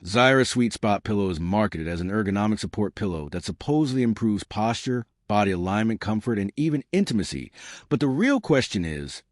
Zyra Sweet Spot Pillow is marketed as an ergonomic support pillow that supposedly improves posture, body alignment, comfort, and even intimacy. But the real question is,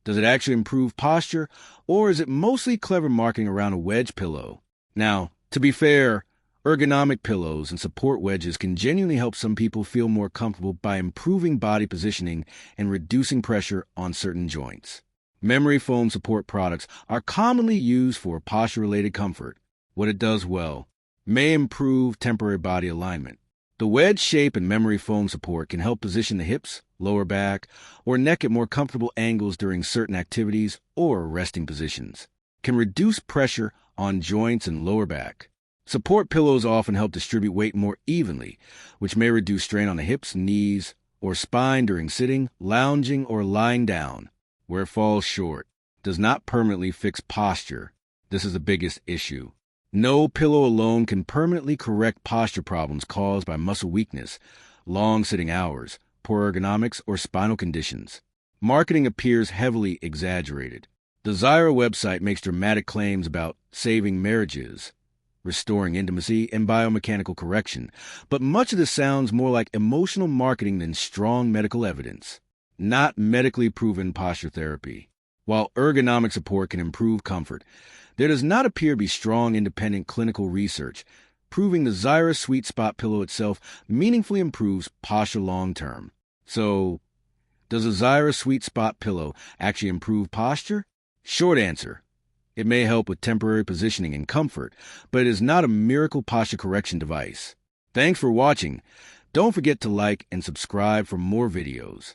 does it actually improve posture, or is it mostly clever marketing around a wedge pillow? Now, to be fair, ergonomic pillows and support wedges can genuinely help some people feel more comfortable by improving body positioning and reducing pressure on certain joints. Memory foam support products are commonly used for posture-related comfort. What it does well may improve temporary body alignment. The wedge shape and memory foam support can help position the hips, lower back, or neck at more comfortable angles during certain activities or resting positions. Can reduce pressure on joints and lower back. Support pillows often help distribute weight more evenly, which may reduce strain on the hips, knees, or spine during sitting, lounging, or lying down. Where it falls short, does not permanently fix posture. This is the biggest issue. No pillow alone can permanently correct posture problems caused by muscle weakness, long sitting hours, poor ergonomics, or spinal conditions. Marketing appears heavily exaggerated. The Zyra website makes dramatic claims about saving marriages, restoring intimacy, and biomechanical correction, but much of this sounds more like emotional marketing than strong medical evidence. Not medically proven posture therapy. While ergonomic support can improve comfort, there does not appear to be strong independent clinical research proving the Zyra Sweet Spot Pillow itself meaningfully improves posture long-term. So, does a Zyra Sweet Spot Pillow actually improve posture? Short answer. It may help with temporary positioning and comfort, but it is not a miracle posture correction device. Thanks for watching. Don't forget to like and subscribe for more videos.